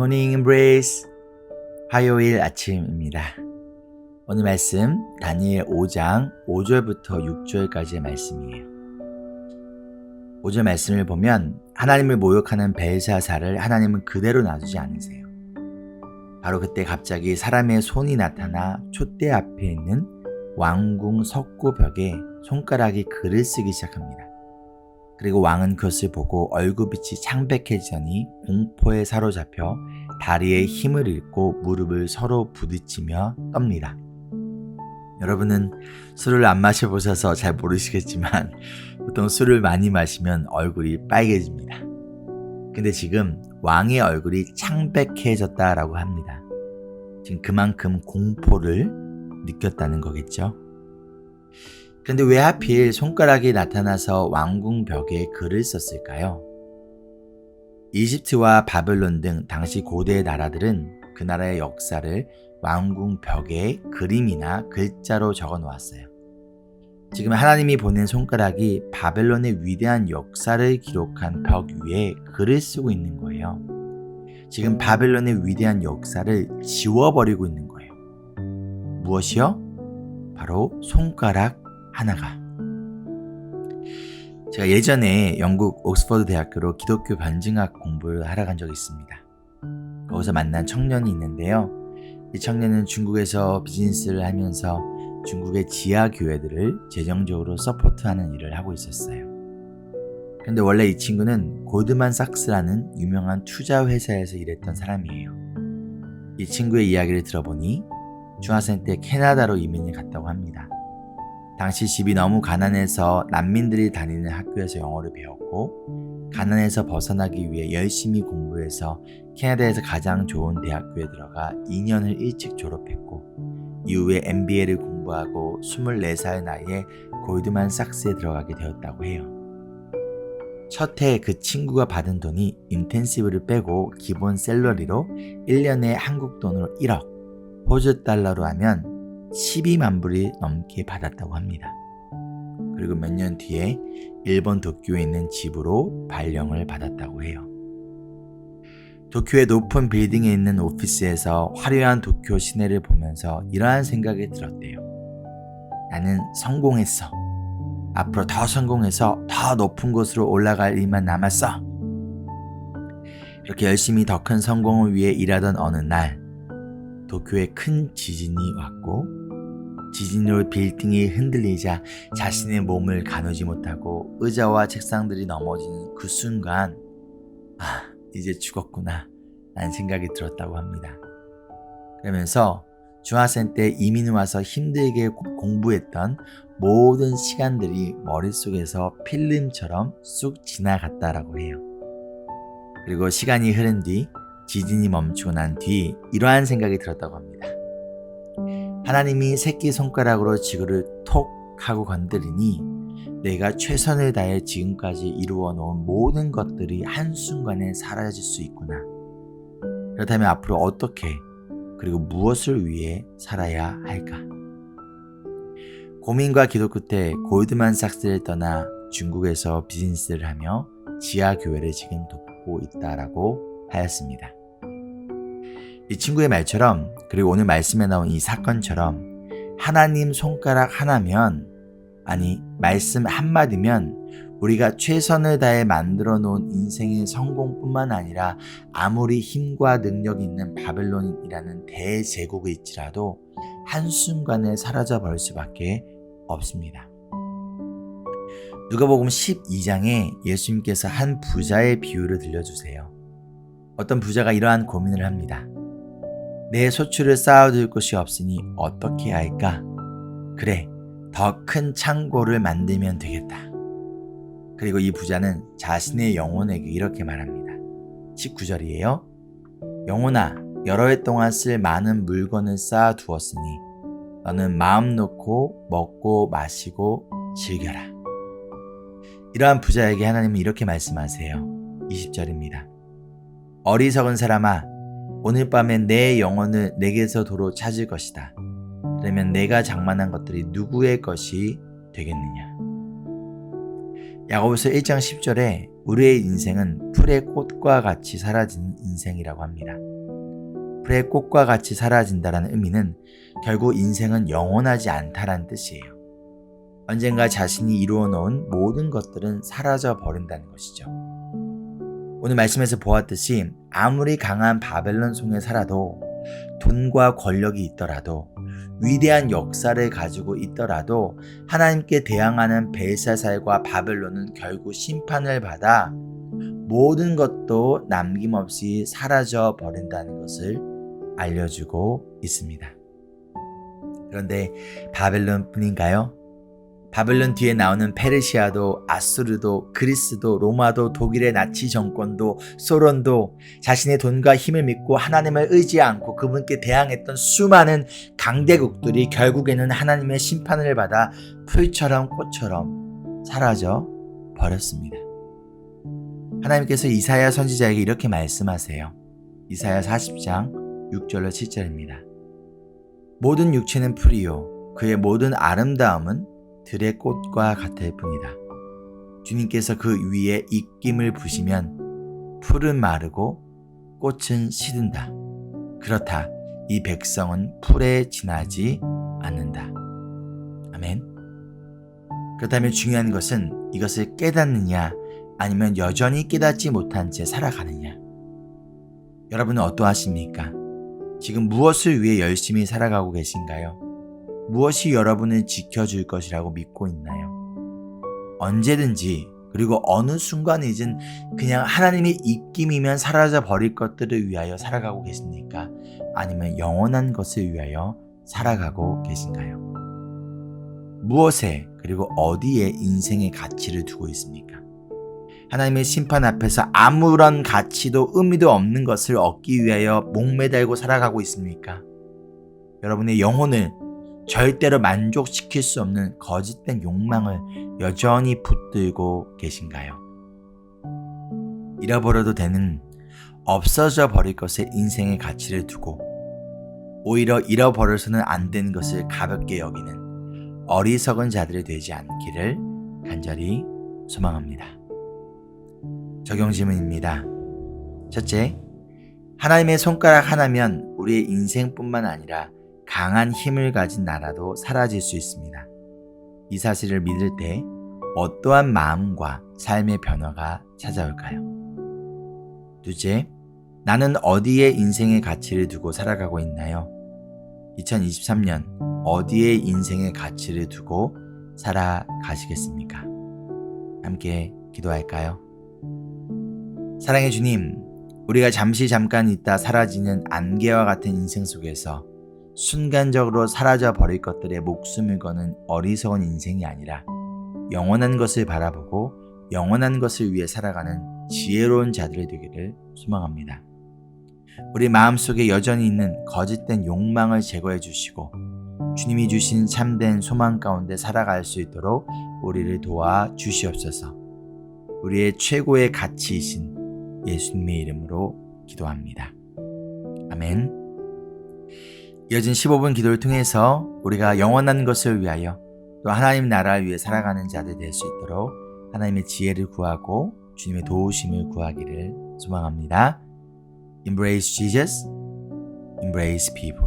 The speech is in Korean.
모닝 embrace 화요일 아침입니다. 오늘 말씀 다니엘 5장 5절부터 6절까지의 말씀이에요. 5절 말씀을 보면 하나님을 모욕하는 벨사살을 하나님은 그대로 놔두지 않으세요. 바로 그때 갑자기 사람의 손이 나타나 촛대 앞에 있는 왕궁 석고벽에 손가락이 글을 쓰기 시작합니다. 그리고 왕은 그것을 보고 얼굴빛이 창백해지더니 공포에 사로잡혀 다리에 힘을 잃고 무릎을 서로 부딪히며 떱니다. 여러분은 술을 안 마셔보셔서 잘 모르시겠지만 보통 술을 많이 마시면 얼굴이 빨개집니다. 근데 지금 왕의 얼굴이 창백해졌다라고 합니다. 지금 그만큼 공포를 느꼈다는 거겠죠. 그런데 왜 하필 손가락이 나타나서 왕궁 벽에 글을 썼을까요? 이집트와 바벨론 등 당시 고대의 나라들은 그 나라의 역사를 왕궁 벽에 그림이나 글자로 적어 놓았어요. 지금 하나님이 보낸 손가락이 바벨론의 위대한 역사를 기록한 벽 위에 글을 쓰고 있는 거예요. 지금 바벨론의 위대한 역사를 지워버리고 있는 거예요. 무엇이요? 바로 손가락 하나가. 제가 예전에 영국 옥스퍼드 대학교로 기독교 변증학 공부를 하러 간 적이 있습니다. 거기서 만난 청년이 있는데요. 이 청년은 중국에서 비즈니스를 하면서 중국의 지하 교회들을 재정적으로 서포트하는 일을 하고 있었어요. 그런데 원래 이 친구는 골드만삭스라는 유명한 투자 회사에서 일했던 사람이에요. 이 친구의 이야기를 들어보니 중학생 때 캐나다로 이민을 갔다고 합니다. 당시 집이 너무 가난해서 난민들이 다니는 학교에서 영어를 배웠고 가난에서 벗어나기 위해 열심히 공부해서 캐나다에서 가장 좋은 대학교에 들어가 2년을 일찍 졸업했고 이후에 MBA를 공부하고 24살 나이에 골드만삭스에 들어가게 되었다고 해요. 첫 해 그 친구가 받은 돈이 인텐시브를 빼고 기본 샐러리로 1년에 한국 돈으로 1억, 호주 달러로 하면 12만 불이 넘게 받았다고 합니다. 그리고 몇 년 뒤에 일본 도쿄에 있는 집으로 발령을 받았다고 해요. 도쿄의 높은 빌딩에 있는 오피스에서 화려한 도쿄 시내를 보면서 이러한 생각이 들었대요. 나는 성공했어. 앞으로 더 성공해서 더 높은 곳으로 올라갈 일만 남았어. 이렇게 열심히 더 큰 성공을 위해 일하던 어느 날 도쿄에 큰 지진이 왔고 지진으로 빌딩이 흔들리자 자신의 몸을 가누지 못하고 의자와 책상들이 넘어지는 그 순간 이제 죽었구나 라는 생각이 들었다고 합니다. 그러면서 중학생 때 이민 와서 힘들게 공부했던 모든 시간들이 머릿속에서 필름처럼 쑥 지나갔다라고 해요. 그리고 시간이 흐른 뒤 지진이 멈추고 난 뒤 이러한 생각이 들었다고 합니다. 하나님이 새끼손가락으로 지구를 톡 하고 건드리니 내가 최선을 다해 지금까지 이루어 놓은 모든 것들이 한순간에 사라질 수 있구나. 그렇다면 앞으로 어떻게 그리고 무엇을 위해 살아야 할까? 고민과 기도 끝에 골드만삭스를 떠나 중국에서 비즈니스를 하며 지하교회를 지금 돕고 있다라고 하였습니다. 이 친구의 말처럼 그리고 오늘 말씀에 나온 이 사건처럼 하나님 손가락 하나면 말씀 한마디면 우리가 최선을 다해 만들어 놓은 인생의 성공뿐만 아니라 아무리 힘과 능력이 있는 바벨론이라는 대제국일지라도 한순간에 사라져 버릴 수밖에 없습니다. 누가복음 12장에 예수님께서 한 부자의 비유를 들려주세요. 어떤 부자가 이러한 고민을 합니다. 내 소출을 쌓아둘 곳이 없으니 어떻게 할까? 그래, 더 큰 창고를 만들면 되겠다. 그리고 이 부자는 자신의 영혼에게 이렇게 말합니다. 19절이에요. 영혼아, 여러 해 동안 쓸 많은 물건을 쌓아두었으니 너는 마음 놓고 먹고 마시고 즐겨라. 이러한 부자에게 하나님은 이렇게 말씀하세요. 20절입니다. 어리석은 사람아, 오늘 밤에 내 영혼을 내게서 도로 찾을 것이다. 그러면 내가 장만한 것들이 누구의 것이 되겠느냐? 야고보서 1장 10절에 우리의 인생은 풀의 꽃과 같이 사라지는 인생이라고 합니다. 풀의 꽃과 같이 사라진다는 의미는 결국 인생은 영원하지 않다라는 뜻이에요. 언젠가 자신이 이루어 놓은 모든 것들은 사라져 버린다는 것이죠. 오늘 말씀에서 보았듯이 아무리 강한 바벨론 성에 살아도, 돈과 권력이 있더라도, 위대한 역사를 가지고 있더라도 하나님께 대항하는 벨사살과 바벨론은 결국 심판을 받아 모든 것도 남김없이 사라져 버린다는 것을 알려주고 있습니다. 그런데 바벨론뿐인가요? 바벨론 뒤에 나오는 페르시아도, 아수르도, 그리스도, 로마도, 독일의 나치 정권도, 소련도 자신의 돈과 힘을 믿고 하나님을 의지 않고 그분께 대항했던 수많은 강대국들이 결국에는 하나님의 심판을 받아 풀처럼 꽃처럼 사라져 버렸습니다. 하나님께서 이사야 선지자에게 이렇게 말씀하세요. 이사야 40장 6절로 7절입니다. 모든 육체는 풀이요 그의 모든 아름다움은 들의 꽃과 같을 뿐이다. 주님께서 그 위에 입김을 부시면 풀은 마르고 꽃은 시든다. 그렇다. 이 백성은 풀에 지나지 않는다. 아멘. 그렇다면 중요한 것은 이것을 깨닫느냐 아니면 여전히 깨닫지 못한 채 살아가느냐. 여러분은 어떠하십니까? 지금 무엇을 위해 열심히 살아가고 계신가요? 무엇이 여러분을 지켜줄 것이라고 믿고 있나요? 언제든지 그리고 어느 순간이든 그냥 하나님의 입김이면 사라져 버릴 것들을 위하여 살아가고 계십니까? 아니면 영원한 것을 위하여 살아가고 계신가요? 무엇에 그리고 어디에 인생의 가치를 두고 있습니까? 하나님의 심판 앞에서 아무런 가치도 의미도 없는 것을 얻기 위하여 목매달고 살아가고 있습니까? 여러분의 영혼을 절대로 만족시킬 수 없는 거짓된 욕망을 여전히 붙들고 계신가요? 잃어버려도 되는, 없어져 버릴 것에 인생의 가치를 두고 오히려 잃어버려서는 안 되는 것을 가볍게 여기는 어리석은 자들이 되지 않기를 간절히 소망합니다. 적용 질문입니다. 첫째, 하나님의 손가락 하나면 우리의 인생뿐만 아니라 강한 힘을 가진 나라도 사라질 수 있습니다. 이 사실을 믿을 때 어떠한 마음과 삶의 변화가 찾아올까요? 둘째, 나는 어디에 인생의 가치를 두고 살아가고 있나요? 2023년 어디에 인생의 가치를 두고 살아가시겠습니까? 함께 기도할까요? 사랑의 주님, 우리가 잠깐 있다 사라지는 안개와 같은 인생 속에서 순간적으로 사라져 버릴 것들에 목숨을 거는 어리석은 인생이 아니라 영원한 것을 바라보고 영원한 것을 위해 살아가는 지혜로운 자들이 되기를 소망합니다. 우리 마음속에 여전히 있는 거짓된 욕망을 제거해 주시고 주님이 주신 참된 소망 가운데 살아갈 수 있도록 우리를 도와 주시옵소서. 우리의 최고의 가치이신 예수님의 이름으로 기도합니다. 아멘. 이어진 15분 기도를 통해서 우리가 영원한 것을 위하여 또 하나님 나라를 위해 살아가는 자들 될 수 있도록 하나님의 지혜를 구하고 주님의 도우심을 구하기를 소망합니다. Embrace Jesus, embrace people.